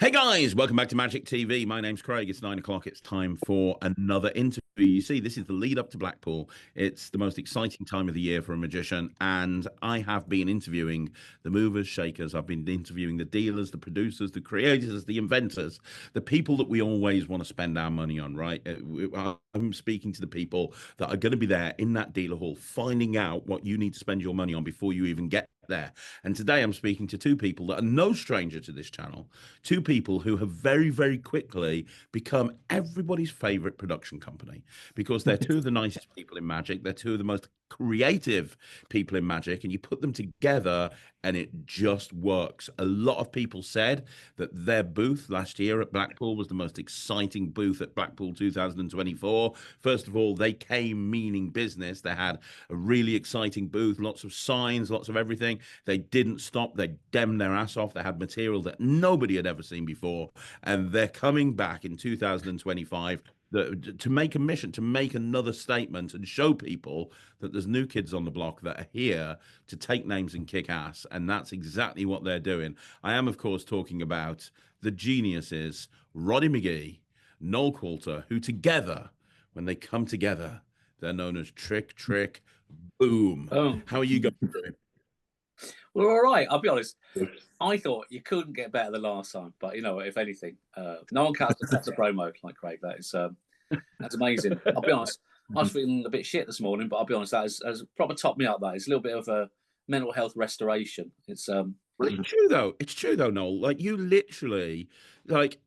Hey guys, welcome back to Magic TV. My name's Craig. It's 9 o'clock. It's time for another interview. You see, this is the lead up to Blackpool. It's the most exciting time of the year for a magician. And I have been interviewing the movers, shakers. I've been interviewing the dealers, the producers, the creators, the inventors, the people that we always want to spend our money on, right? I'm speaking to the people that are going to be there in that dealer hall, finding out what you need to spend your money on before you even get there. And today I'm speaking to two people that are no stranger to this channel, two people who have very, very quickly become everybody's favorite production company because they're two of the nicest people in Magic. They're two of the most creative people in Magic, and you put them together and it just works. A lot of people said that their booth last year at Blackpool was the most exciting booth at Blackpool 2024. First of all, they came meaning business. They had a really exciting booth, lots of signs, lots of everything. They didn't stop. They demmed their ass off. They had material that nobody had ever seen before, and they're coming back in 2025 to make a mission, to make another statement and show people that there's new kids on the block that are here to take names and kick ass. And that's exactly what they're doing. I am, of course, talking about the geniuses, Roddy McGhie, Noel Qualter, who together, when they come together, they're known as Trick, Boom. Oh. How are you guys doing? Well, all right. I'll be honest. I thought you couldn't get better than last time, but you know what? If anything, no one cares if that's a promo like Craig. That's amazing. I'll be honest. I was feeling a bit shit this morning, but I'll be honest. That has proper topped me up. That it's a little bit of a mental health restoration. It's Well, it's true though. It's true though, Noel. Like you literally, like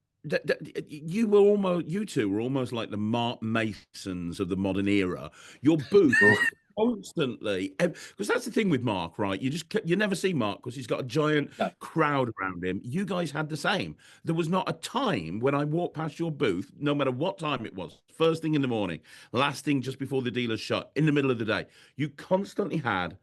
you two were almost like the Mark Masons of the modern era. Your booth was constantly, because that's the thing with Mark, right? You never see Mark because he's got a giant crowd around him. You guys had the same. There was not a time when I walked past your booth, no matter what time it was, first thing in the morning, last thing just before the dealers shut, in the middle of the day, you constantly had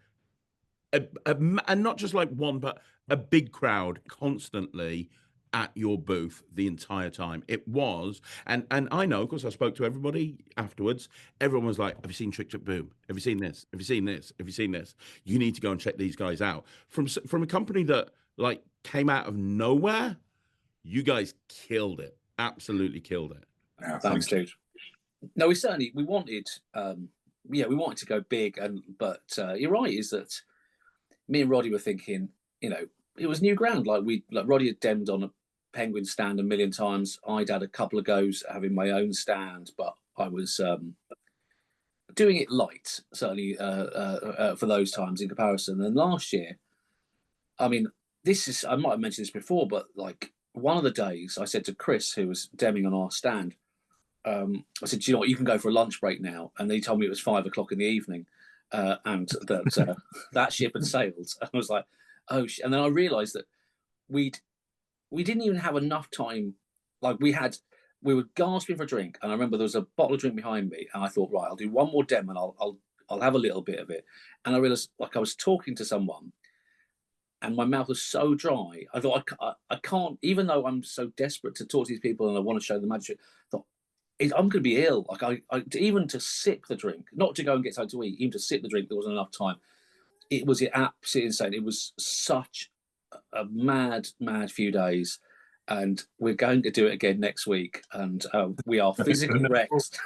and not just like one, but a big crowd constantly at your booth the entire time. It was, and I know because I spoke to everybody afterwards. Everyone was like, "Have you seen Trick Boom? Have you seen this? Have you seen this? Have you seen this? You need to go and check these guys out." From a company that like came out of nowhere, you guys killed it. Absolutely killed it. Yeah, thanks, dude. No, we wanted, we wanted to go big, but you're right. Is that me and Roddy were thinking, it was new ground. Like Roddy had demmed on a Penguin stand a million times. I'd had a couple of goes at having my own stand, but I was doing it light, certainly for those times in comparison. And last year, I mean, I might have mentioned this before, but like one of the days I said to Chris, who was demming on our stand, I said, "Do you know what? You can go for a lunch break now." And he told me it was 5 o'clock in the evening, and that that ship had sailed. And I was like, "Oh!" And then I realised that we didn't even have enough time. Like we were gasping for a drink, and I remember there was a bottle of drink behind me, and I thought, right, I'll do one more dem, and I'll have a little bit of it. And I realised, like, I was talking to someone, and my mouth was so dry. I thought I can't, even though I'm so desperate to talk to these people and I want to show them magic. I thought I'm going to be ill. Like even to sip the drink, not to go and get something to eat, even to sip the drink, there wasn't enough time. It was absolutely insane. It was such a mad few days, and we're going to do it again next week. And we are physically wrecked.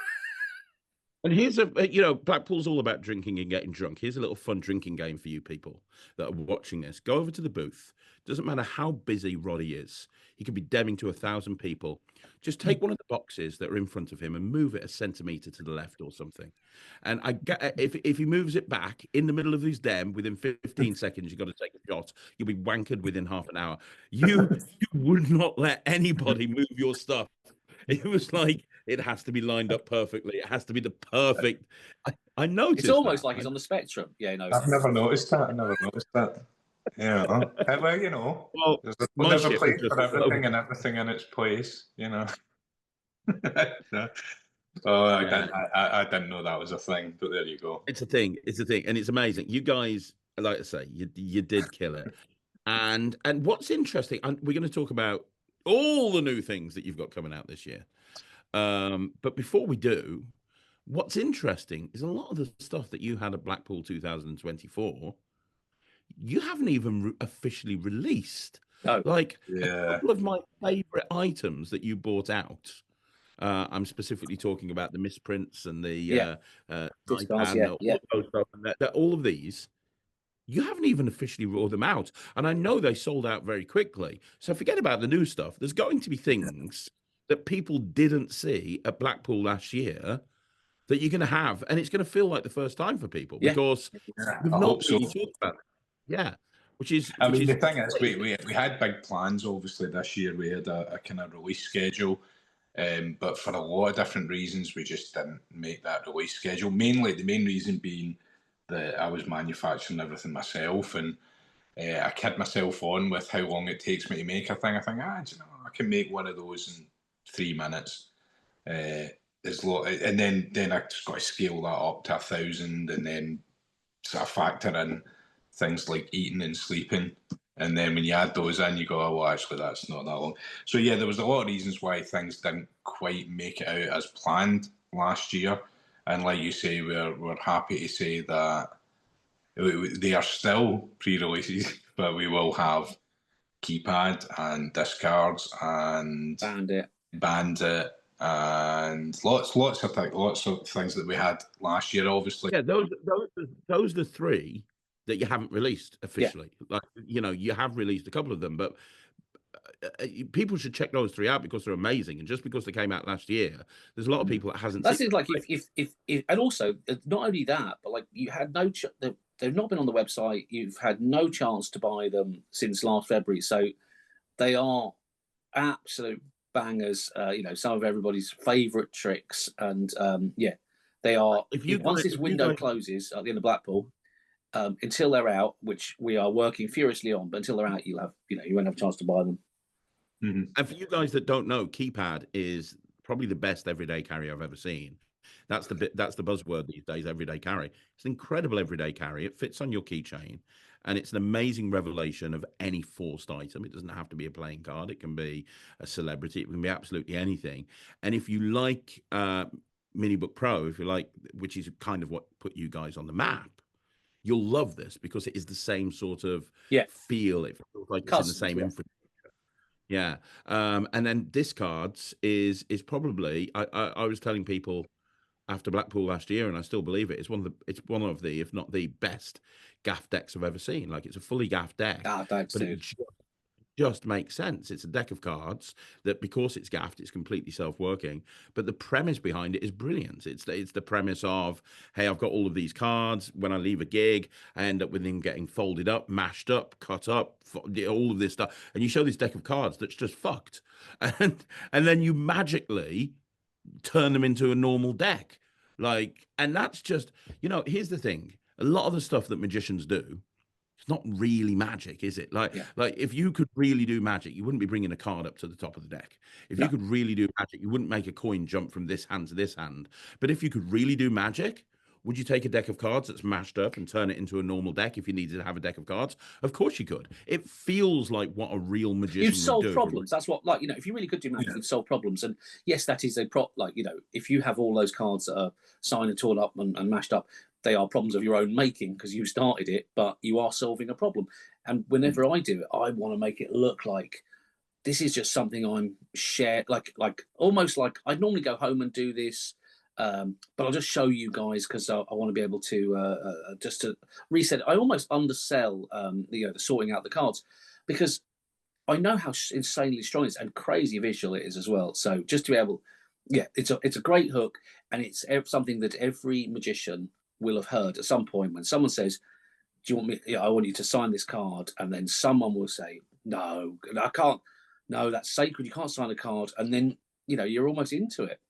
And here's Blackpool's all about drinking and getting drunk. Here's a little fun drinking game for you people that are watching this. Go over to the booth. Doesn't matter how busy Roddy is. He could be demming to 1,000 people. Just take one of the boxes that are in front of him and move it a centimeter to the left or something. And if he moves it back in the middle of his dem, within 15 seconds, you've got to take a shot. You'll be wankered within half an hour. You would not let anybody move your stuff. It was like it has to be lined up perfectly. It has to be the perfect. I noticed. It's almost like he's on the spectrum. Yeah, no. I've never noticed that. I never noticed that. Yeah, well, well, there's a place for everything and everything in its place. So I didn't know that was a thing, but there you go. It's a thing. It's a thing, and it's amazing. You guys, like I say, you did kill it. And what's interesting, and we're going to talk about all the new things that you've got coming out this year. But before we do, what's interesting is a lot of the stuff that you had at Blackpool 2024, you haven't even officially released. No. Like a Yeah. couple of my favorite items that you bought out. I'm specifically talking about the misprints and the Discards, iPad, all yeah. of those stuff, and all of these. You haven't even officially rolled them out, and I know they sold out very quickly. So forget about the new stuff. There's going to be things that people didn't see at Blackpool last year that you're going to have, and it's going to feel like the first time for people Yeah. because Yeah, we've I not hope so. really talked about it. Yeah, which is I mean, the is thing is, we had big plans. Obviously, this year we had a kind of release schedule, but for a lot of different reasons, we just didn't make that release schedule. Mainly, the main reason being that I was manufacturing everything myself, and I kid myself on with how long it takes me to make a thing. I think, do you know, I can make one of those in 3 minutes. And then I just got to scale that up to 1,000, and then sort of factor in things like eating and sleeping. And then when you add those in, you go, oh, well, actually, that's not that long. So, yeah, there was a lot of reasons why things didn't quite make it out as planned last year. And like you say, we're happy to say that they are still pre-releases, but we will have Keypad and Discards and Bandit and lots of things that we had last year, obviously. yeah. Those are the three that you haven't released officially. Like you have released a couple of them, but people should check those three out because they're amazing. And just because they came out last year, there's a lot of people that hasn't. That's it. Like if and also not only that, but like you had no. They've not been on the website. You've had no chance to buy them since last February. So they are absolute bangers. Some of everybody's favourite tricks, and they are. Once this window closes at the end of Blackpool, until they're out, which we are working furiously on, but until they're out, you won't have a chance to buy them. Mm-hmm. And for you guys that don't know, Keypad is probably the best everyday carry I've ever seen. That's the buzzword these days, everyday carry. It's an incredible everyday carry. It fits on your keychain, and it's an amazing revelation of any forced item. It doesn't have to be a playing card. It can be a celebrity. It can be absolutely anything. And if you like Minibook Pro, if you like, which is kind of what put you guys on the map, you'll love this because it is the same sort of feel. It feels like it's in the same infrastructure. Yeah. And then Discards is probably I was telling people after Blackpool last year, and I still believe it. It's one of the, if not the best gaff decks I've ever seen. Like it's a fully gaff deck, thanks, but it just makes sense. It's a deck of cards that, because it's gaffed, it's completely self-working. But the premise behind it is brilliant. It's the premise of, hey, I've got all of these cards. When I leave a gig, I end up with them getting folded up, mashed up, cut up, all of this stuff. And you show this deck of cards that's just fucked, and then you magically turn them into a normal deck. And that's just, here's the thing. A lot of the stuff that magicians do, it's not really magic, is it? Like if you could really do magic, you wouldn't be bringing a card up to the top of the deck. If you could really do magic, you wouldn't make a coin jump from this hand to this hand. But if you could really do magic, would you take a deck of cards that's mashed up and turn it into a normal deck if you needed to have a deck of cards? Of course you could. It feels like what a real magician would do. You'd solve problems. That's what, if you really could do magic, you'd solve problems. And yes, that is a if you have all those cards that are signed and torn up and mashed up, they are problems of your own making because you started it, but you are solving a problem. And whenever I do it, I want to make it look like this is just something I'm shared, almost like I'd normally go home and do this. But I'll just show you guys because I want to be able to just to reset. I almost undersell the sorting out the cards because I know how insanely strong it is and crazy visual it is as well. So just to be able, it's a great hook, and it's something that every magician will have heard at some point when someone says, "Do you want me? I want you to sign this card," and then someone will say, "No, I can't. No, that's sacred. You can't sign a card," and then you're almost into it.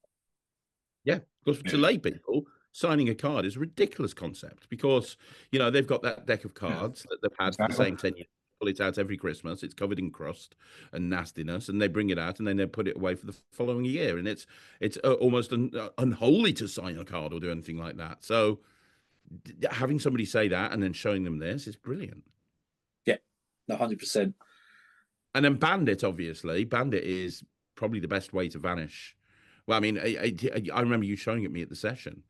Yeah, because to lay people, signing a card is a ridiculous concept because, they've got that deck of cards that they've had for the same 10 years. Pull it out every Christmas. It's covered in crust and nastiness, and they bring it out and then they put it away for the following year. And it's almost unholy to sign a card or do anything like that. So having somebody say that and then showing them this is brilliant. Yeah, 100%. And then Bandit, obviously. Bandit is probably the best way to vanish. Well, I mean, I remember you showing it me at the session,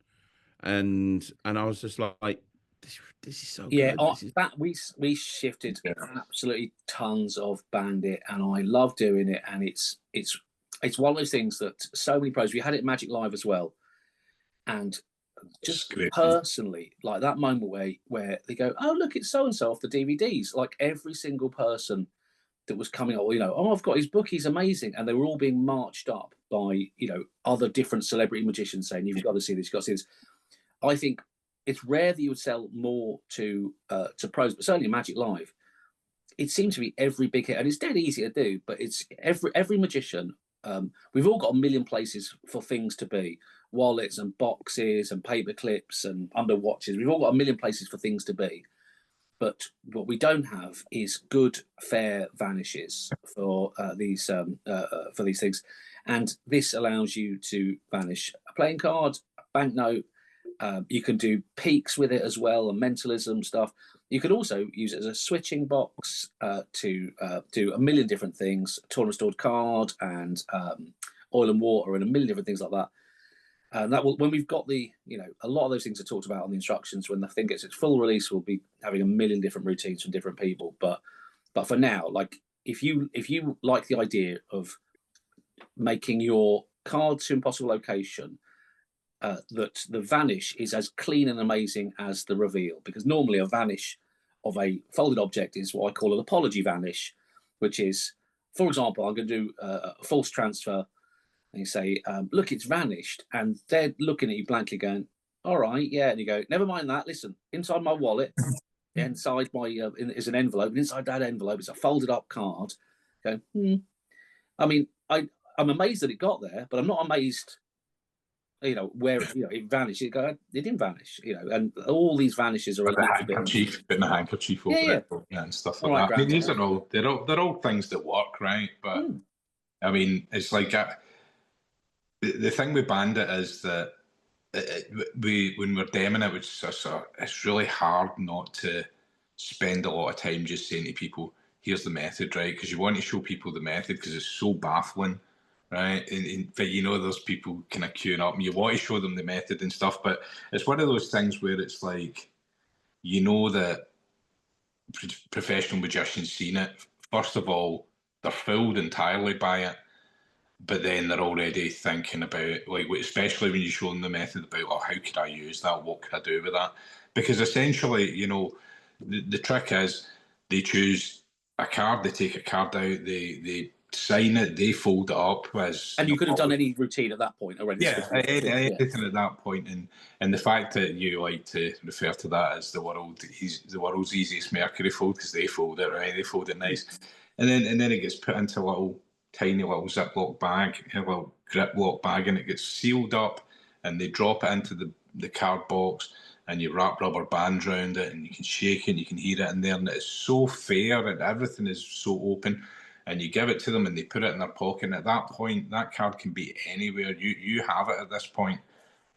and I was just like, this is so Yeah, good. that we shifted absolutely tons of Bandit, and I love doing it. And it's one of those things that so many pros. We had it at Magic Live as well, and just personally, like that moment where they go, "Oh, look, it's so and so off the DVDs." Like every single person that was coming up, oh, I've got his book, he's amazing, and they were all being marched up by other different celebrity magicians saying, "You've got to see this, you've got to see this." I think it's rare that you would sell more to pros, but certainly Magic Live, it seems to be every big hit, and it's dead easy to do. But it's every magician. We've all got a million places for things to be: wallets and boxes and paper clips and under watches. We've all got a million places for things to be. But what we don't have is good, fair vanishes for these things, and this allows you to vanish a playing card, a banknote. You can do peaks with it as well, and mentalism stuff. You could also use it as a switching box to do a million different things, tournament stored card and oil and water and a million different things like that. And that will, when we've got a lot of those things are talked about on the instructions. When the thing gets its full release, we'll be having a million different routines from different people. But for now, like if you like the idea of making your card to impossible location, that the vanish is as clean and amazing as the reveal, because normally a vanish of a folded object is what I call an apology vanish, which is, for example, I'm going to do a false transfer, and you say, look, it's vanished, and they're looking at you blankly going, all right, yeah, and you go, never mind that, listen, inside my wallet, inside my is an envelope, and inside that envelope is a folded up card. Go, I mean, I'm amazed that it got there, but I'm not amazed where it vanished. It didn't vanish, and all these vanishes are a handkerchief, putting a handkerchief over it, and stuff like that. I mean, these are all they're all things that work, right? But I mean, it's like the thing with Bandit is that when we're demoing it, it's really hard not to spend a lot of time just saying to people, "Here's the method," right? Because you want to show people the method because it's so baffling. Right, but there's people kind of queuing up, and you want to show them the method and stuff. But it's one of those things where it's like, that professional magicians seen it. First of all, they're fooled entirely by it, but then they're already thinking about, like, especially when you show them the method, about, oh, how could I use that? What could I do with that? Because essentially, the trick is they choose a card, they take a card out, they sign it, they fold it up and you could have done any routine at that point already. Anything at that point. And the fact that you like to refer to that as the world's easiest mercury fold, because they fold it, right? They fold it nice, and then it gets put into a tiny little Ziploc bag, a little grip lock bag, and it gets sealed up, and they drop it into the card box, and you wrap rubber bands around it, and you can shake it, and you can hear it in there, and it's so fair, and everything is so open. And you give it to them, and they put it in their pocket. And at that point, that card can be anywhere. You have it at this point.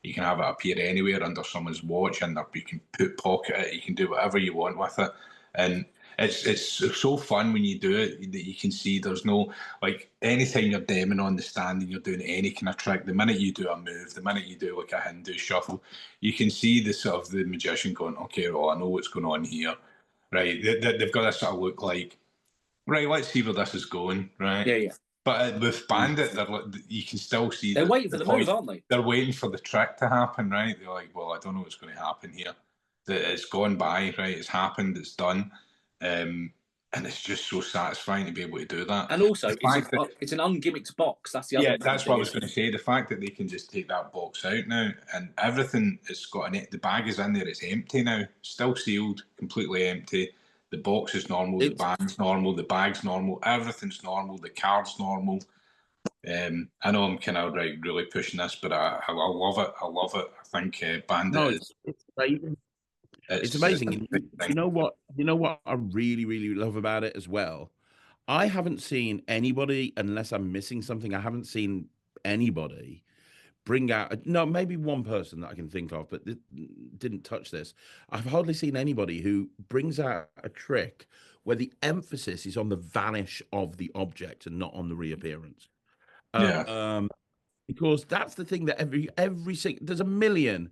You can have it appear anywhere under someone's watch, and you can pocket it. You can do whatever you want with it, and it's so fun when you do it that you can see there's no, like, anytime you're demoing on the stand and you're doing any kind of trick, the minute you do a move, the minute you do like a Hindu shuffle, you can see the sort of the magician going, okay, well, I know what's going on here, right? They've got this sort of look like, right, let's see where this is going, right? Yeah. But with Bandit, you can still see they're waiting for the move, aren't they? They're waiting for the trick to happen, right? They're like, well, I don't know what's going to happen here. It's gone by, right? It's happened, it's done. And it's just so satisfying to be able to do that. And also, it's an ungimmicked box. That's the other. Yeah, that's what I was going to say. The fact that they can just take that box out now, and everything is got in it. The bag is in there. It's empty now, still sealed, completely empty. The box is normal. The band's normal. The bag's normal. Everything's normal. The card's normal. I know I'm kind of really pushing this, but I love it. I love it. I think Bandit it's amazing. It's amazing. You know what I really, really love about it as well? I haven't seen anybody, unless I'm missing something, I haven't seen anybody bring out, no, maybe one person that I can think of, but didn't touch this. I've hardly seen anybody who brings out a trick where the emphasis is on the vanish of the object and not on the reappearance. Because that's the thing that every single, there's a million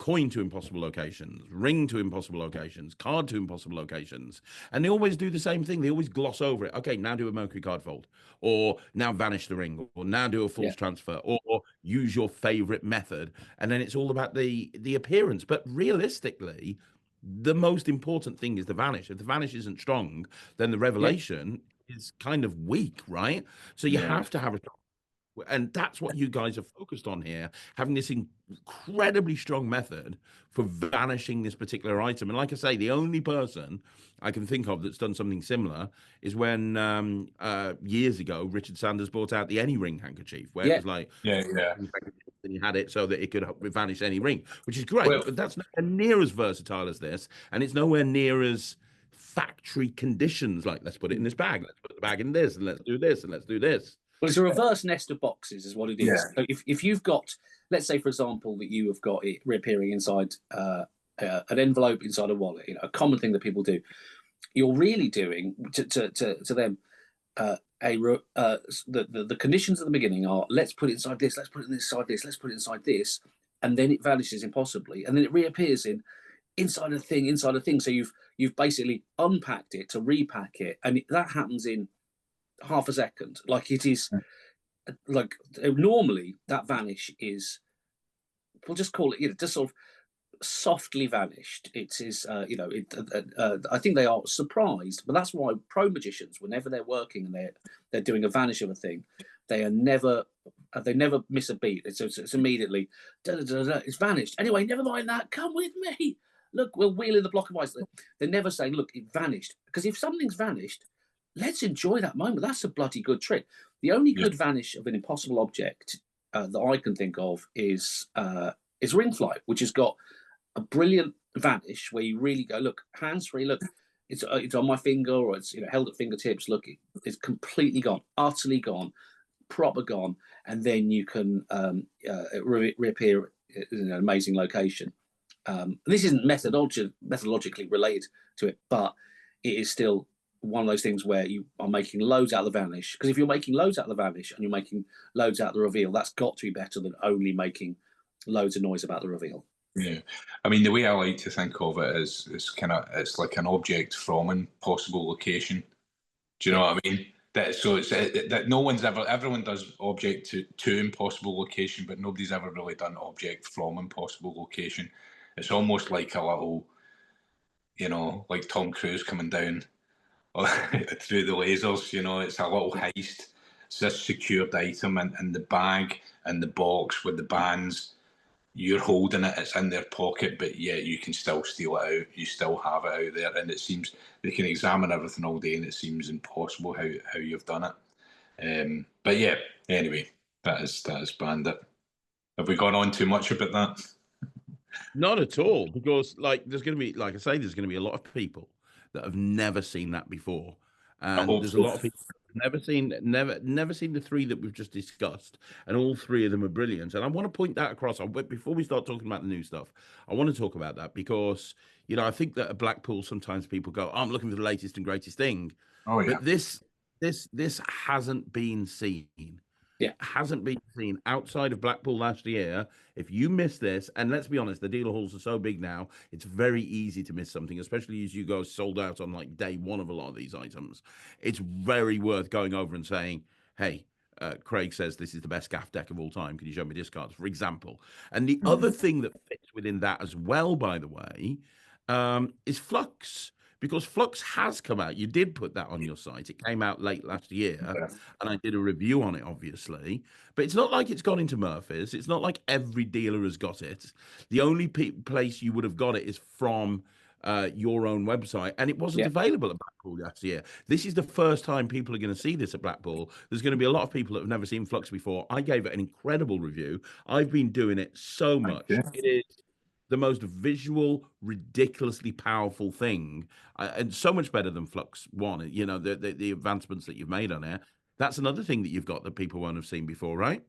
coin to impossible locations, ring to impossible locations, card to impossible locations. And they always do the same thing. They always gloss over it. Okay, now do a Mercury card fold, or now vanish the ring, or now do a false transfer, or use your favorite method. And then it's all about the appearance. But realistically, the most important thing is the vanish. If the vanish isn't strong, then the revelation is kind of weak, right? So you have to have a, and that's what you guys are focused on here, having this incredibly strong method for vanishing this particular item. And like I say, the only person I can think of that's done something similar is when years ago Richard Sanders brought out the Any Ring handkerchief, where it was like, and he had it so that it could vanish any ring, which is great. Well, But that's nowhere near as versatile as this, and it's nowhere near as factory conditions. Like, let's put it in this bag, let's put the bag in this, and let's do this, and let's do this. Well, it's a reverse nest of boxes, is what it is. Yeah. So if you've got, let's say, for example, that you have got it reappearing inside an envelope inside a wallet, a common thing that people do, you're really doing to them. The conditions at the beginning are, let's put it inside this, let's put it inside this, let's put it inside this, and then it vanishes impossibly, and then it reappears inside a thing. So you've basically unpacked it to repack it, and that happens in half a second. Like, it is like, normally that vanish is, we'll just call it, just sort of softly vanished. It is, I think they are surprised, but that's why pro magicians, whenever they're working and they're doing a vanish of a thing, they never miss a beat. It's immediately, it's vanished. Anyway, never mind that. Come with me. Look, we'll wheel in the block of ice. They're never saying, look, it vanished. Because if something's vanished, let's enjoy that moment. That's a bloody good trick. The only good vanish of an impossible object that I can think of is ring flight, which has got a brilliant vanish where you really go, look, hands free, look, it's on my finger, or it's held at fingertips. Look, it's completely gone, utterly gone, proper gone, and then you can reappear in an amazing location. This isn't methodologically related to it, but it is still one of those things where you are making loads out of the vanish. Because if you're making loads out of the vanish and you're making loads out of the reveal, that's got to be better than only making loads of noise about the reveal. Yeah, I mean, the way I like to think of it is it's like an object from an impossible location. Do you know what I mean? That no one's everyone does object to impossible location, but nobody's ever really done object from impossible location. It's almost like a little, like Tom Cruise coming down through the lasers. It's a little heist. It's this secured item in the bag and the box with the bands. You're holding it, it's in their pocket, but yet you can still steal it out. You still have it out there, and it seems they can examine everything all day, and it seems impossible how you've done it. But yeah, anyway, that is Bandit. Have we gone on too much about that? Not at all, because there's going to be, like I say, there's going to be a lot of people that have never seen that before, and there's a lot of people never seen the three that we've just discussed, and all three of them are brilliant. And I want to point that across. Before we start talking about the new stuff, I want to talk about that because I think that at Blackpool sometimes people go, I'm looking for the latest and greatest thing. Oh yeah. But this hasn't been seen. Yeah, hasn't been seen outside of Blackpool last year. If you miss this, and let's be honest, the dealer halls are so big now, it's very easy to miss something, especially as you guys sold out on like day one of a lot of these items. It's very worth going over and saying, hey, Craig says this is the best gaff deck of all time. Can you show me discards, for example? And the other thing that fits within that as well, by the way, is Flux. Because Flux has come out. You did put that on your site. It came out late last year, and I did a review on it, obviously. But it's not like it's gone into Murphy's. It's not like every dealer has got it. The only place you would have got it is from your own website, and it wasn't available at Blackpool last year. This is the first time people are going to see this at Blackpool. There's going to be a lot of people that have never seen Flux before. I gave it an incredible review. I've been doing it so much. It is the most visual, ridiculously powerful thing, and so much better than Flux One. The advancements that you've made on it. That's another thing that you've got that people won't have seen before, right?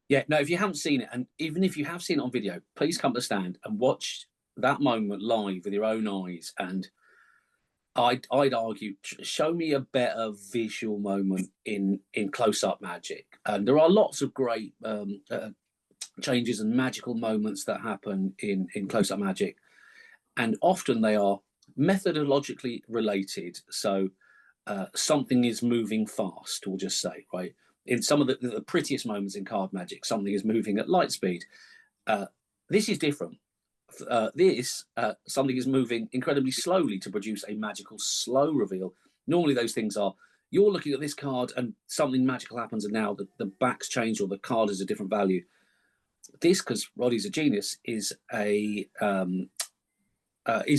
Yeah. No, if you haven't seen it, and even if you have seen it on video, please come to the stand and watch that moment live with your own eyes. And I'd argue, show me a better visual moment in close-up magic. And there are lots of great changes and magical moments that happen in close-up magic, and often they are methodologically related. So something is moving fast, we'll just say, right? In some of the prettiest moments in card magic, something is moving at light speed. This is different. Something is moving incredibly slowly to produce a magical slow reveal. Normally those things are, you're looking at this card and something magical happens, and now the back's changed or the card is a different value. This, because Roddy's a genius, is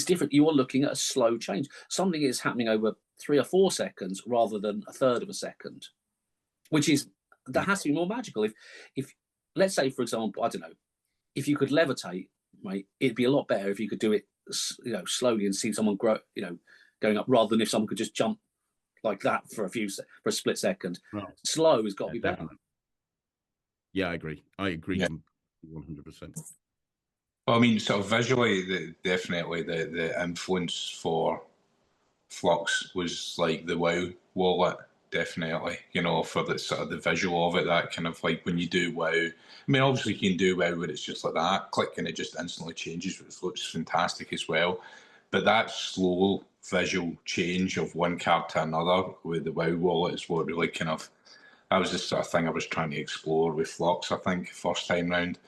different. You are looking at a slow change. Something is happening over 3 or 4 seconds rather than a third of a second, which is, that has to be more magical. If let's say, for example, I don't know, if you could levitate, right, it'd be a lot better if you could do it, slowly and see someone grow, going up, rather than if someone could just jump like that for a split second. Right. Slow has got to be better. Yeah, I agree. I agree 100%. Well, I mean, sort of visually, definitely the influence for Flux was like the WoW wallet, definitely, for the sort of the visual of it, that kind of like when you do WoW. I mean, obviously you can do WoW where it's just like that, click and it just instantly changes, which looks fantastic as well. But that slow visual change of one card to another with the WoW wallet is what really that was the sort of thing I was trying to explore with Flux, I think, first time round,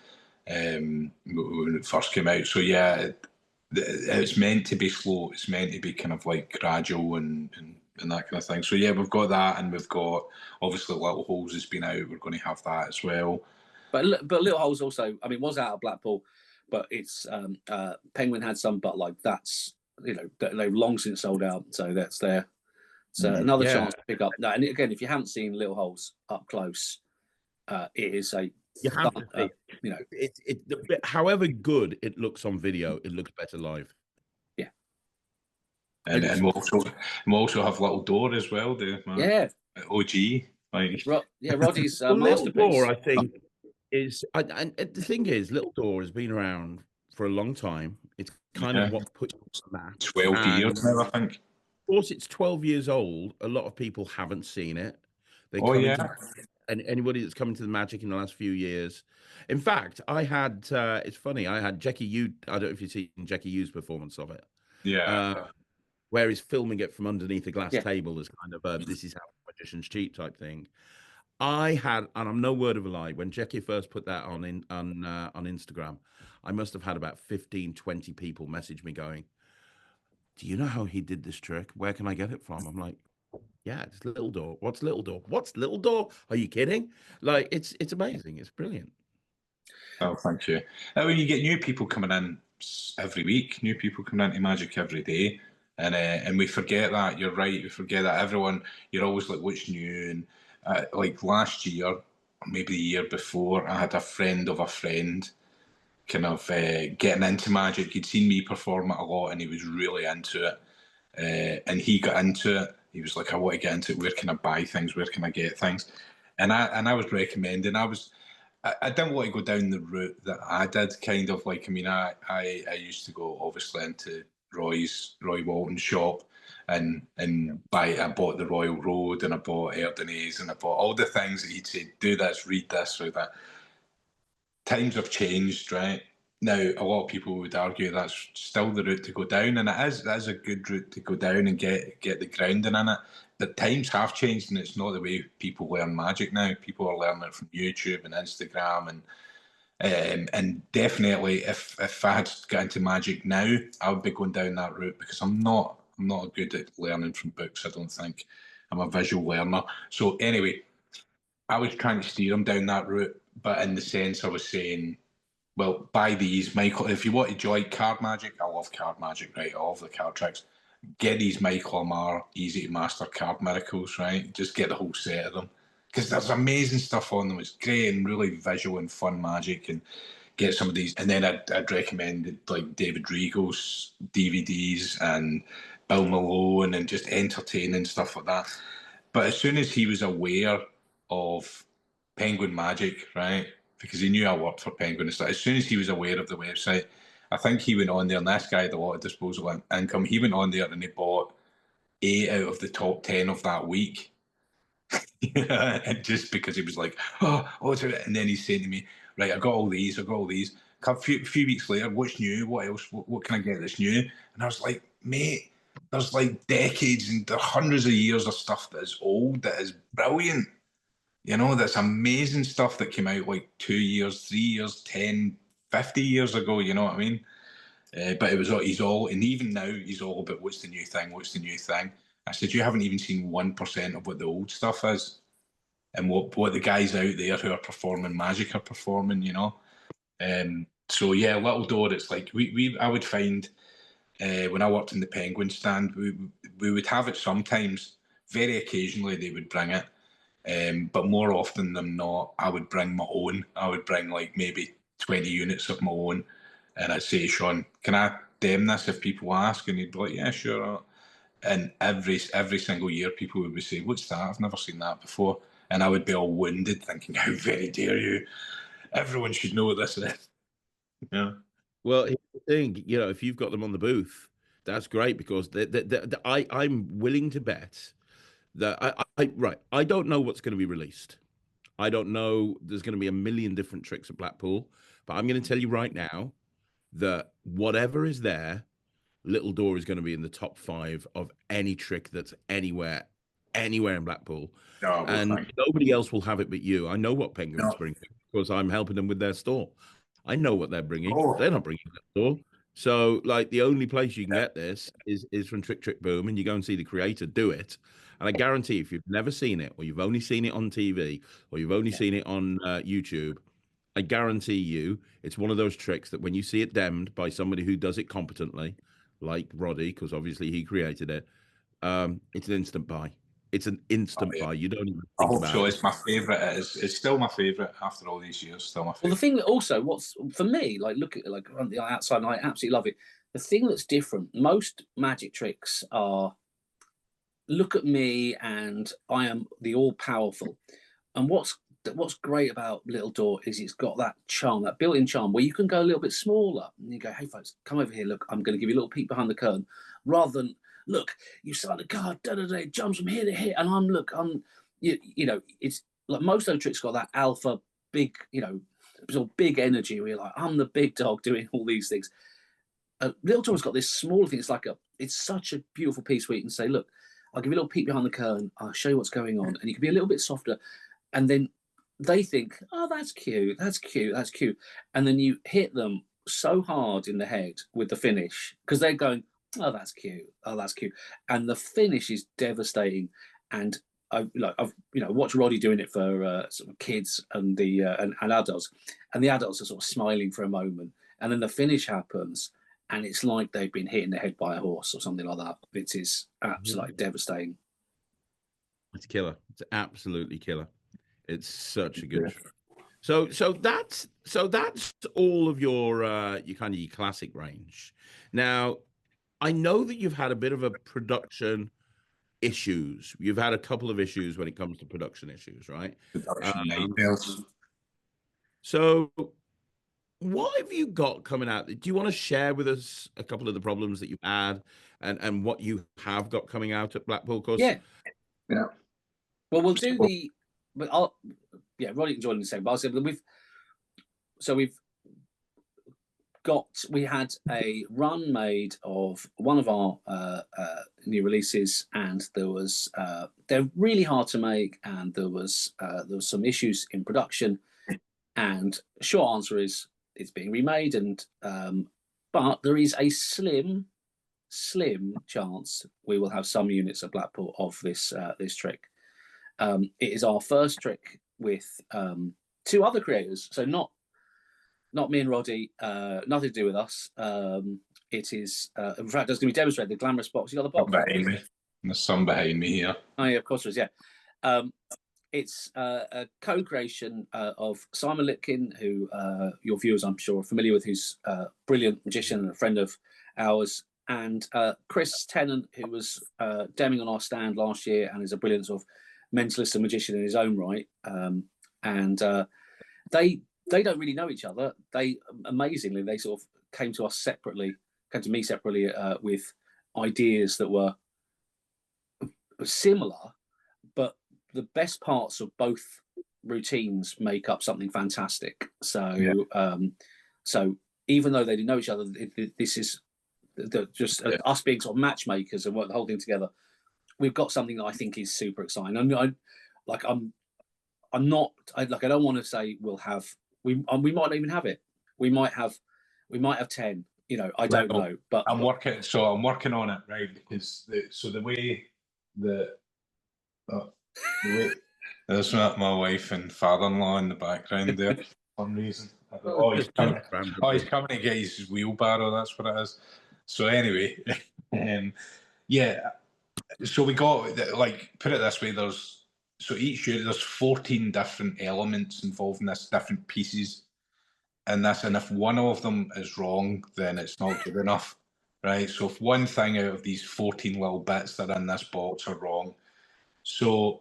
when it first came out. So yeah, it's meant to be slow. It's meant to be kind of like gradual and that kind of thing. So yeah, we've got that, and we've got obviously Little Holes has been out. We're going to have that as well. But Little Holes also, I mean, was out of Blackpool, but it's Penguin had some, but like that's they've long since sold out. So that's there. So another chance to pick up. No, and again, if you haven't seen Little Holes up close, it is a you have to however good it looks on video, it looks better live. Yeah, and we also have Little Door as well. OG. Roddy's Little Door, I think, is. And the thing is, Little Door has been around for a long time. It's kind of what puts on that. 12 years now, I think. Of course, it's 12 years old. A lot of people haven't seen it. And anybody that's come into the Magic in the last few years. In fact, I had, it's funny, I had Jackie Yu, I don't know if you've seen Jackie Yu's performance of it. Yeah. Where he's filming it from underneath a glass table as kind of this is how magicians cheat type thing. I had, and I'm no word of a lie, when Jackie first put that on Instagram, I must have had about 15, 20 people message me going, do you know how he did this trick? Where can I get it from? I'm like, yeah, it's Little Door. What's Little Door? What's Little Door? Are you kidding? Like, it's amazing. It's brilliant. Oh, thank you. When you get new people coming in every week, new people coming into Magic every day, and we forget that. You're right. We forget that everyone. You're always like, what's new? And like last year, or maybe the year before, I had a friend of a friend kind of getting into Magic. He'd seen me perform it a lot, and he was really into it. And he got into it. He was like, I want to get into it. Where can I buy things? Where can I get things? And I was recommending. I didn't want to go down the route that I did. Kind of like, I mean, I used to go obviously into Roy Walton's shop and I bought the Royal Road, and I bought Erdenese, and I bought all the things that he'd say, do this, read this, or that. Times have changed, right? Now, a lot of people would argue that's still the route to go down, and that is a good route to go down and get the grounding in it. But times have changed, and it's not the way people learn Magic now. People are learning it from YouTube and Instagram, and definitely, if I had got into Magic now, I would be going down that route, because I'm not good at learning from books. I don't think I'm a visual learner. So anyway, I was trying to steer them down that route, but in the sense I was saying, well, buy these, Michael. If you want to enjoy card magic, I love card magic, right? I love the card tricks. Get these Michael Amar easy to master card miracles, right? Just get the whole set of them, because there's amazing stuff on them. It's great and really visual and fun magic. And get some of these. And then I'd recommend like David Regal's DVDs and Bill Malone and just entertaining stuff like that. But as soon as he was aware of Penguin Magic, right? Because he knew I worked for Penguin and stuff. As soon as he was aware of the website, I think he went on there, and this guy had a lot of disposable income. He went on there and he bought 8 out of the top 10 of that week. And just because he was like, and then he's saying to me, right, I got all these. A few weeks later, what's new? What else? What can I get that's new? And I was like, mate, there's like decades and hundreds of years of stuff that is old, that is brilliant. You know, that's amazing stuff that came out like 2 years, 3 years, 10, 50 years ago. You know what I mean? But he's all, and even now he's all about what's the new thing, what's the new thing. I said, you haven't even seen 1% of what the old stuff is, and what the guys out there who are performing Magic are performing, you know. So yeah, Little Door, it's like I would find when I worked in the Penguin stand, we would have it sometimes. Very occasionally they would bring it, but more often than not, I would bring my own. I would bring like maybe 20 units of my own, and I'd say, Sean, can I dem this if people ask? And he'd be like, yeah, sure. And every single year, people would be saying, what's that? I've never seen that before. And I would be all wounded, thinking, how very dare you? Everyone should know what this is. Yeah. Well, here's the thing, you know, if you've got them on the booth, that's great, because I'm willing to bet that I don't know what's going to be released. I don't know. There's going to be a million different tricks at Blackpool, but I'm going to tell you right now that whatever is there, Little Door is going to be in the top 5 of any trick that's anywhere in Blackpool. Oh, well, and nobody else will have it but you. I know what Penguins bring, because I'm helping them with their store. I know what they're bringing. Oh. They're not bringing that store. So, like, the only place you can get this is from Trick Trick Boom, and you go and see the creator do it. And I guarantee, if you've never seen it, or you've only seen it on TV, or you've only seen it on YouTube, I guarantee you it's one of those tricks that when you see it demmed by somebody who does it competently, like Roddy, because obviously he created it, it's an instant buy. It's an instant buy. You don't even think about so. it. It's my favourite. It's still my favourite after all these years. Still my favourite. Well, the thing that also, what's for me, like, look at, like, on the outside, and I absolutely love it. The thing that's different, most magic tricks are, look at me and I am the all powerful. And what's great about Little Door is it's got that charm, that built-in charm, where you can go a little bit smaller and you go, hey folks, come over here, look, I'm going to give you a little peek behind the curtain, rather than, look, you signed a card, it jumps from here to here, and I'm you know, it's like most of those tricks got that alpha big, you know, sort of big energy where you're like, I'm the big dog doing all these things. Little Door's got this small thing. It's such a beautiful piece where you can say, look, I'll give you a little peek behind the curtain, I'll show you what's going on, and you can be a little bit softer. And then they think, oh, that's cute, that's cute, that's cute. And then you hit them so hard in the head with the finish, because they're going, oh, that's cute, oh, that's cute. And the finish is devastating. And I've watched Roddy doing it for sort of kids and the and adults, and the adults are sort of smiling for a moment, and then the finish happens, and it's like they've been hit in the head by a horse or something like that. It is absolutely devastating. It's killer. It's absolutely killer. It's such a good. So that's all of your kind of your classic range. Now, I know that you've had a bit of a production issues. You've had a couple of issues when it comes to production issues, right? So what have you got coming out? Do you want to share with us a couple of the problems that you had and what you have got coming out at Blackpool? Yeah. Well, we'll do the, but Roddy can join in the same. But I'll say we had a run made of one of our new releases, and they're really hard to make, and there was some issues in production, and short answer is it's being remade, and but there is a slim chance we will have some units at Blackpool of this trick. It is our first trick with 2 other creators, so not me and Roddy, nothing to do with us. It is, in fact, it's going to be demonstrated. The glamorous box. You got the box behind me. There's some behind me here. Oh yeah, of course there is. Yeah, it's a co-creation of Simon Lipkin, who your viewers, I'm sure, are familiar with, who's a brilliant magician and a friend of ours, and Chris Tennant, who was demming on our stand last year and is a brilliant sort of mentalist and magician in his own right. And they don't really know each other. They amazingly, they sort of came to me separately with ideas that were similar, but the best parts of both routines make up something fantastic. So, so even though they didn't know each other, this is just us being sort of matchmakers and work the whole thing together. We've got something that I think is super exciting. I don't want to say we'll have. We might not even have it. We might have 10. You know, I don't know. But I'm working on it, right? Because the way there's not my wife and father-in-law in the background there for some reason. He's coming to get his wheelbarrow. That's what it is. So anyway, so we got, like, put it this way. Each year there's 14 different elements involved in this, different pieces. And if one of them is wrong, then it's not good enough, right? So if one thing out of these 14 little bits that are in this box are wrong, so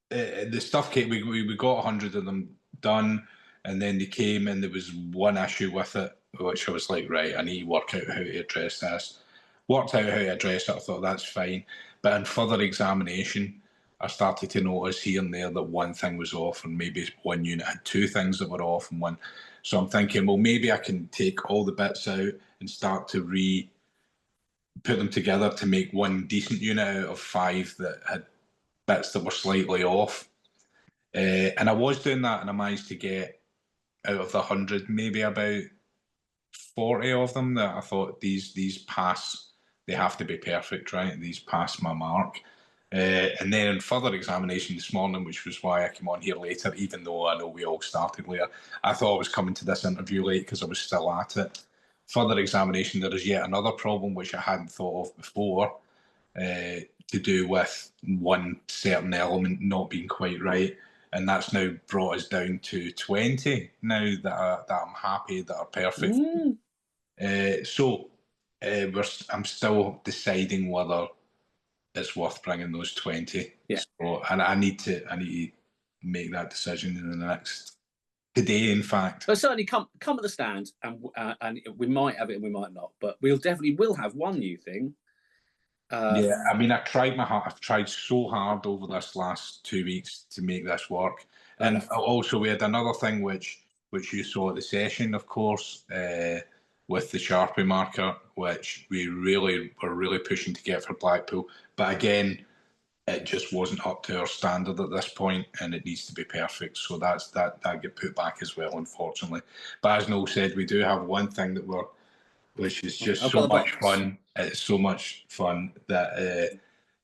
the stuff came, we got 100 of them done, and then they came and there was one issue with it, which I was like, right, I need to work out how to address this. Worked out how to address it, I thought that's fine. But in further examination, I started to notice here and there that one thing was off, and maybe one unit had two things that were off and one. So I'm thinking, well, maybe I can take all the bits out and start to put them together to make one decent unit out of 5 that had bits that were slightly off. And I was doing that, and I managed to get out of the 100, maybe about 40 of them that I thought these pass, they have to be perfect, right? These pass my mark. And then in further examination this morning, which was why I came on here later, even though I know we all started later, I thought I was coming to this interview late because I was still at it. Further examination, there is yet another problem which I hadn't thought of before, to do with one certain element not being quite right. And that's now brought us down to 20 now that I'm happy, that are perfect. I'm still deciding whether it's worth bringing those 20. Yeah. So, and I need to make that decision in the next today, in fact. But certainly come at the stand, and we might have it and we might not, but we'll definitely have one new thing. Yeah, I mean, I've tried so hard over this last 2 weeks to make this work. And also we had another thing which you saw at the session, of course, with the Sharpie marker, which we were really pushing to get for Blackpool. But again, it just wasn't up to our standard at this point, and it needs to be perfect. So that get put back as well, unfortunately. But as Noel said, we do have one thing which is just so much fun. It's so much fun that there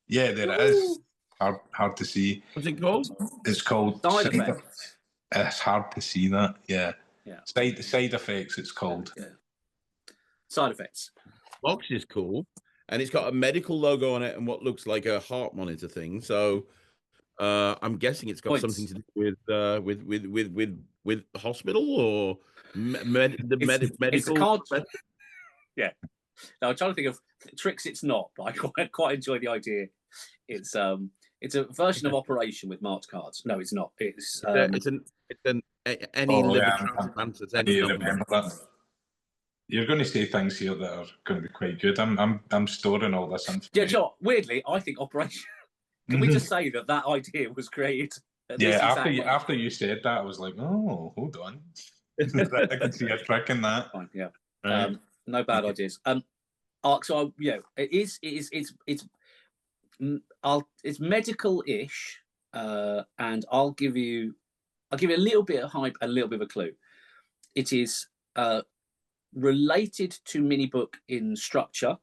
it is. Hard to see. What's it called? It's called Side Effects. It's hard to see that. Yeah. Side Effects. It's called. Yeah. Side Effects. Box is cool, and it's got a medical logo on it and what looks like a heart monitor thing. So I'm guessing it's got something to do with hospital or medical. It's a card. Yeah. Now I'm trying to think of tricks. It's not, but I quite enjoy the idea. It's a version of Operation with marked cards. No, it's not. It's any remember that. You're going to say things here that are going to be quite good. I'm storing all this information. Yeah, sure. Weirdly, I think Operation. Can we just say that idea was created? After you said that, I was like, oh, hold on. I can see a trick in that. Fine, yeah. Right. No bad ideas. So it's medical-ish, and I'll give you a little bit of hype, a little bit of a clue. It is related to mini book in structure,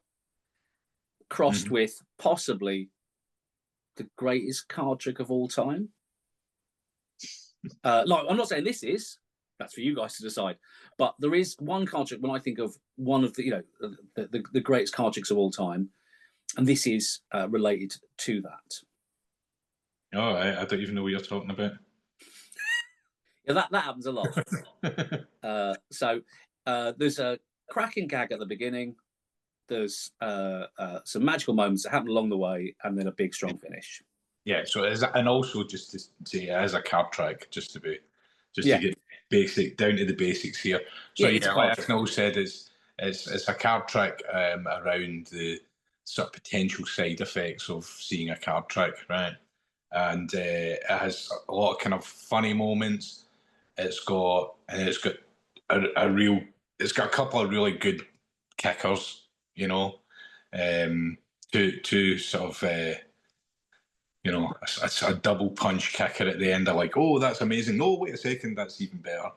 crossed with possibly the greatest card trick of all time. I'm not saying this is. That's for you guys to decide. But there is one card trick when I think of one of the the greatest card tricks of all time, and this is related to that. Oh, I don't even know what you're talking about. Yeah, that happens a lot. So there's a cracking gag at the beginning. There's some magical moments that happen along the way, and then a big strong finish. Yeah. So and also just to say, as a card trick, to get basic down to the basics here. So like Noel said, it's a card trick around the sort of potential side effects of seeing a card trick, right? and it has a lot of kind of funny moments. It's got it's got a couple of really good kickers, you know, two sort of a double punch kicker at the end. Are like, oh, that's amazing. No, wait a second, that's even better.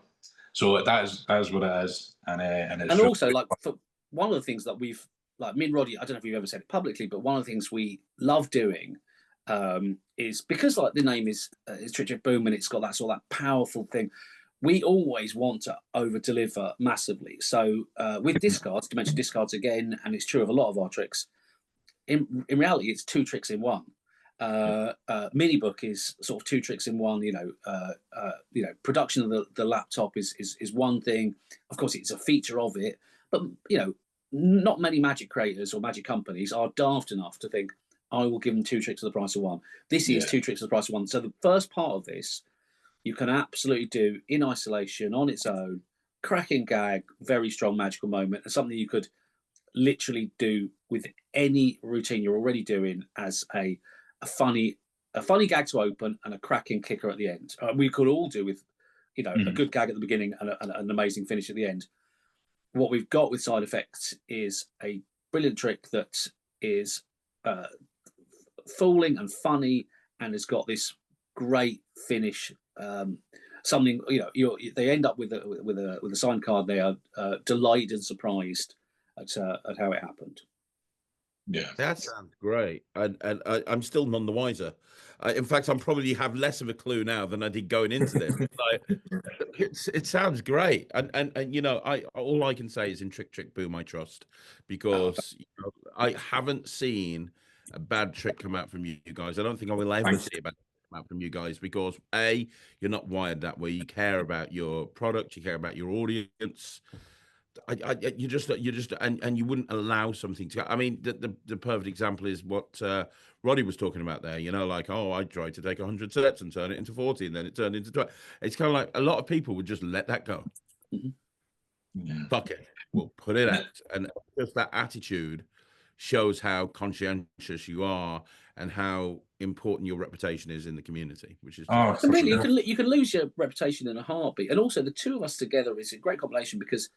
So that is what it is, and it's also like for one of the things that we've like me and Roddy. I don't know if you've ever said it publicly, but one of the things we love doing is because like the name is Trick Trick Boom, and it's got that sort of that powerful thing. We always want to over deliver massively. So with discards, to mention discards again, and it's true of a lot of our tricks. In reality, it's 2 tricks in one. Mini book is sort of 2 tricks in one. Production of the laptop is one thing. Of course, it's a feature of it, but not many magic creators or magic companies are daft enough to think I will give them 2 tricks at the price of one. This is 2 tricks at the price of one. So the first part of this, you can absolutely do in isolation on its own, cracking gag, very strong magical moment, and something you could literally do with any routine you're already doing as a funny gag to open and a cracking kicker at the end. We could all do with a good gag at the beginning and an amazing finish at the end. What we've got with side effects is a brilliant trick that is fooling and funny and has got this great finish. Something they end up with a signed card. They are delighted and surprised at how it happened. Yeah, that sounds great, and I'm still none the wiser. In fact, I'm probably have less of a clue now than I did going into this. It sounds great, and all I can say is in Trick Trick Boom I trust, because I haven't seen a bad trick come out from you guys. I don't think I will ever see a bad trick come out from you guys, because you're not wired that way. You care about your product, you care about your audience. You just and you wouldn't allow something to. I mean, the perfect example is what Roddy was talking about there. Like, I tried to take 100 sets and turn it into 40, and then it turned into 20. It's kind of like a lot of people would just let that go. Yeah. Fuck it, we'll put it out, and just that attitude shows how conscientious you are and how important your reputation is in the community, which is completely. You can lose your reputation in a heartbeat, and also the two of us together is a great combination, because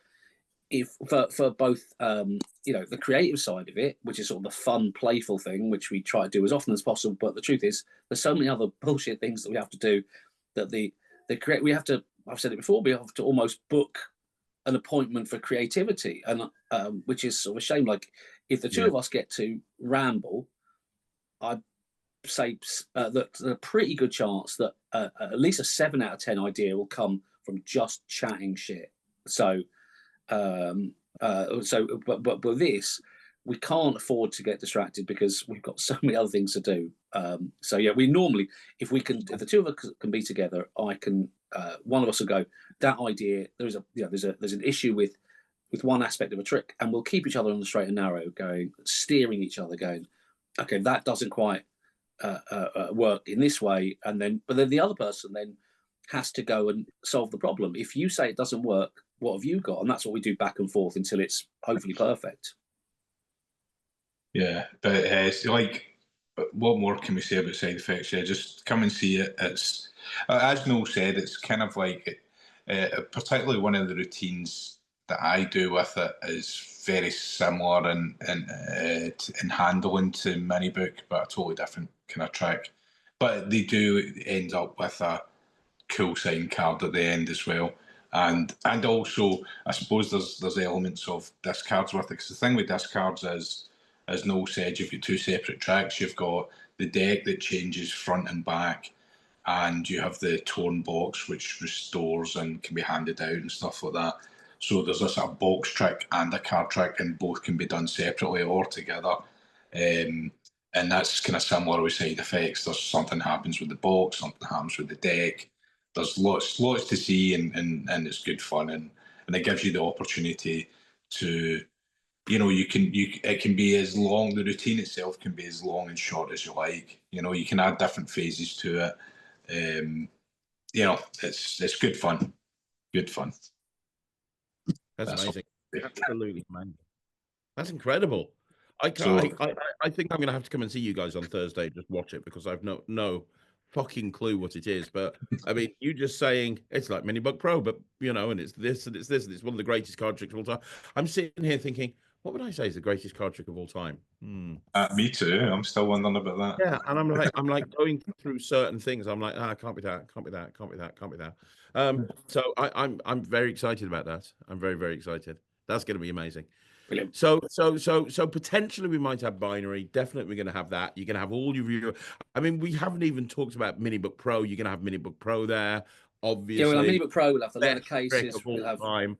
if for both the creative side of it, which is sort of the fun, playful thing, which we try to do as often as possible, but the truth is there's so many other bullshit things that we have to do that we have to. I've said it before, we have to almost book an appointment for creativity, and which is sort of a shame. Like, if the two of us get to ramble, I'd say that there's a pretty good chance that at least a 7 out of 10 idea will come from just chatting shit. So but with this, we can't afford to get distracted because we've got so many other things to do. We normally, if the two of us can be together, I can one of us will go, that idea, there's an issue with one aspect of a trick, and we'll keep each other on the straight and narrow, steering each other, going, okay, that doesn't quite work in this way, but then the other person then has to go and solve the problem. If you say it doesn't work, what have you got? And that's what we do back and forth until it's hopefully perfect. Yeah, but it's like, what more can we say about side effects? Yeah, just come and see it. It's, as Noel said, it's kind of like, particularly one of the routines that I do with it is very similar in handling to Minibook, but a totally different kind of trick. But they do end up with a cool sign card at the end as well. And also, I suppose there's elements of discards with it. Because the thing with discards is, as Noel said, you've got 2 separate tracks. You've got the deck that changes front and back, and you have the torn box, which restores and can be handed out and stuff like that. So there's a sort of box trick and a card trick, and both can be done separately or together. And that's kind of similar with side effects. There's something happens with the box, something happens with the deck. There's lots to see, and it's good fun, and it gives you the opportunity to, it can be as long, the routine itself can be as long and short as you like. You can add different phases to it. It's good fun. Good fun. That's amazing. Absolutely amazing. That's incredible. I think I'm going to have to come and see you guys on Thursday, just watch it, because I've no fucking clue what it is. But I mean, you just saying it's like Mini Bug Pro, but you know, and it's this and it's this and it's one of the greatest card tricks of all time. I'm sitting here thinking, what would I say is the greatest card trick of all time? Me too. I'm still wondering about that. Yeah, and I'm like going through certain things. I'm like, can't be that, can't be that, can't be that, can't be that. So I'm very excited about that. I'm very, very excited. That's going to be amazing. Brilliant. So potentially we might have binary. Definitely we're going to have that. You're going to have all your viewer. I mean, we haven't even talked about Minibook Pro. You're going to have Minibook Pro there, obviously. Yeah, we'll have Minibook Pro. We'll have the leather Best trick cases. of all We'll have time.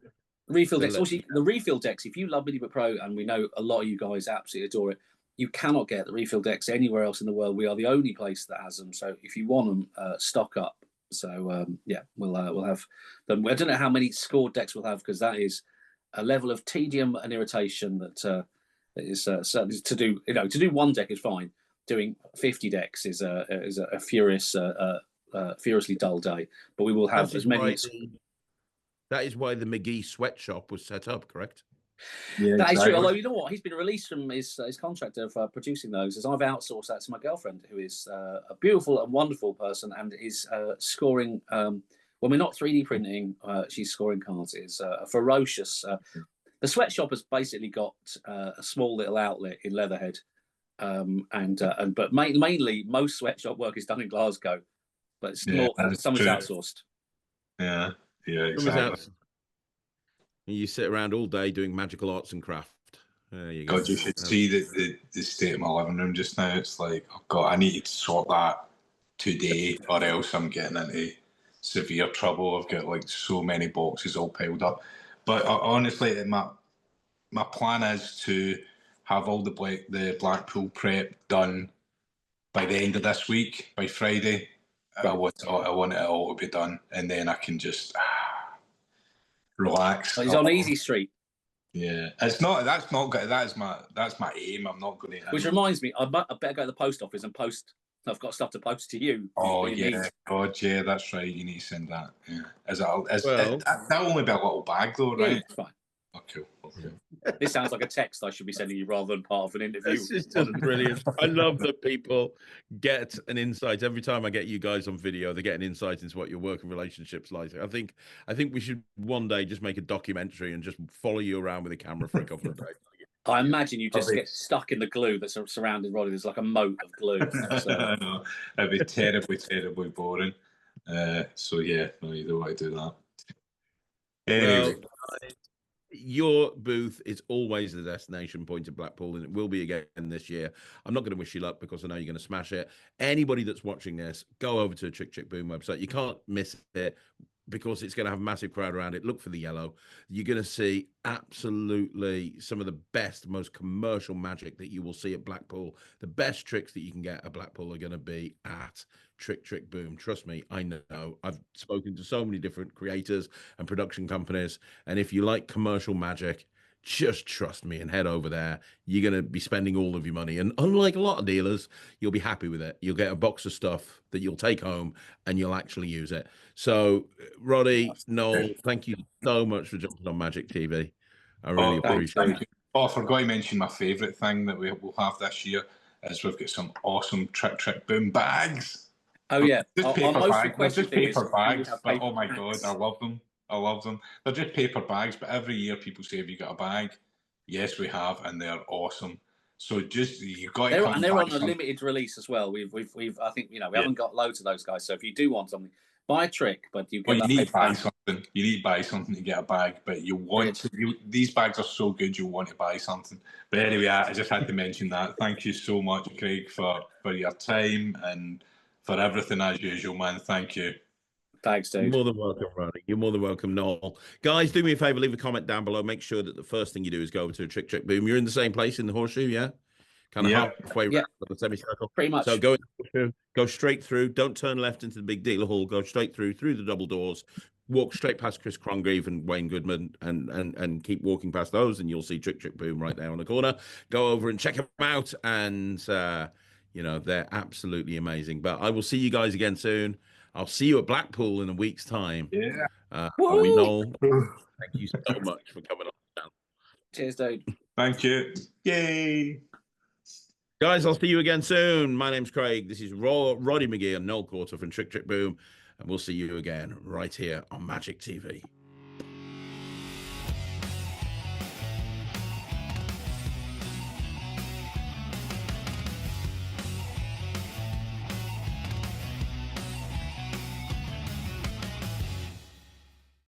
refill decks. Also, the refill decks. If you love Minibook Pro, and we know a lot of you guys absolutely adore it, you cannot get the refill decks anywhere else in the world. We are the only place that has them. So if you want them, stock up. So yeah, we'll have them. I don't know how many scored decks we'll have, because that is a level of tedium and irritation that is certainly to do. You know, to do one deck is fine. Doing 50 decks is a furiously dull day. But we will have as many. That is why the McGhie sweatshop was set up, correct? Yeah, that is true. Although, you know what, he's been released from his contract of producing those, as I've outsourced that to my girlfriend, who is a beautiful and wonderful person, and is scoring. When we're not 3D printing, she's scoring cards. Is a ferocious. The sweatshop has basically got a small little outlet in Leatherhead, but mainly most sweatshop work is done in Glasgow, but it's more some is outsourced. Yeah, exactly. You sit around all day doing magical arts and craft. There you go. God, you should see the state of my living room just now. It's like, oh God, I need to sort that today, or else I'm getting into severe trouble. I've got like so many boxes all piled up. But honestly, my plan is to have all the Blackpool prep done by the end of this week, by Friday. I want it all to be done, and then I can just relax. He's on Easy Street. Yeah, it's not. That's not good. That's my aim. I'm not going to. Which reminds me, I better go to the post office and post. I've got stuff to post to you. Oh yeah, God, yeah, that's right. You need to send that. Yeah, that'll only be a little bag though, right? Yeah, it's fine. Oh, cool. Okay. This sounds like a text I should be sending you rather than part of an interview. This is just brilliant. I love that people get an insight every time I get you guys on video. They get an insight into what your working relationships like. I think we should one day just make a documentary and just follow you around with a camera for a couple of days. I imagine you just get stuck in the glue that's surrounding Roddy. There's like a moat of glue. I know. It'd be terribly, terribly boring. So yeah, no, you don't want to do that. Anyway. Well, your booth is always the destination point of Blackpool, and it will be again this year. I'm not going to wish you luck because I know you're going to smash it. Anybody that's watching this, go over to the Trick Trick Boom website. You can't miss it because it's going to have a massive crowd around it. Look for the yellow. You're going to see absolutely some of the best, most commercial magic that you will see at Blackpool. The best tricks that you can get at Blackpool are going to be at Trick Trick Boom. Trust me, I know. I've spoken to so many different creators and production companies, and if you like commercial magic, just trust me and head over there. You're going to be spending all of your money. And unlike a lot of dealers, you'll be happy with it. You'll get a box of stuff that you'll take home and you'll actually use it. So, Roddy, Noel, thank you so much for jumping on Magic TV. I really appreciate it. Oh, I forgot to mention my favourite thing that we will have this year is we've got some awesome Trick Trick Boom bags. Oh, yeah. Just paper bags. But, oh, my God, I love them. They're just paper bags, but every year people say, have you got a bag? Yes, we have, and they're awesome. So just you've got to come. And they're on a limited release as well. We've I think we haven't got loads of those guys. So if you do want something, buy a trick, but you need to buy something. You need to buy something to get a bag, but you want to. These bags are so good, you want to buy something. But anyway, I just had to mention that. Thank you so much, Craig, for your time and for everything as usual, man. Thank you. Thanks, dude. You're more than welcome, Roddy. You're more than welcome, Noel. Guys, do me a favor, leave a comment down below. Make sure that the first thing you do is go over to a Trick Trick Boom. You're in the same place in the horseshoe, yeah? Kind of halfway around the semicircle. Pretty much. So go straight through. Don't turn left into the big dealer hall. Go straight through the double doors. Walk straight past Chris Crongreve and Wayne Goodman and keep walking past those, and you'll see Trick Trick Boom right there on the corner. Go over and check them out, and they're absolutely amazing. But I will see you guys again soon. I'll see you at Blackpool in a week's time. Yeah. Noel, thank you so much for coming on. Cheers, dude. Thank you. Yay. Guys, I'll see you again soon. My name's Craig. This is Roddy McGhie and Noel Qualter from Trick Trick Boom. And we'll see you again right here on Magic TV.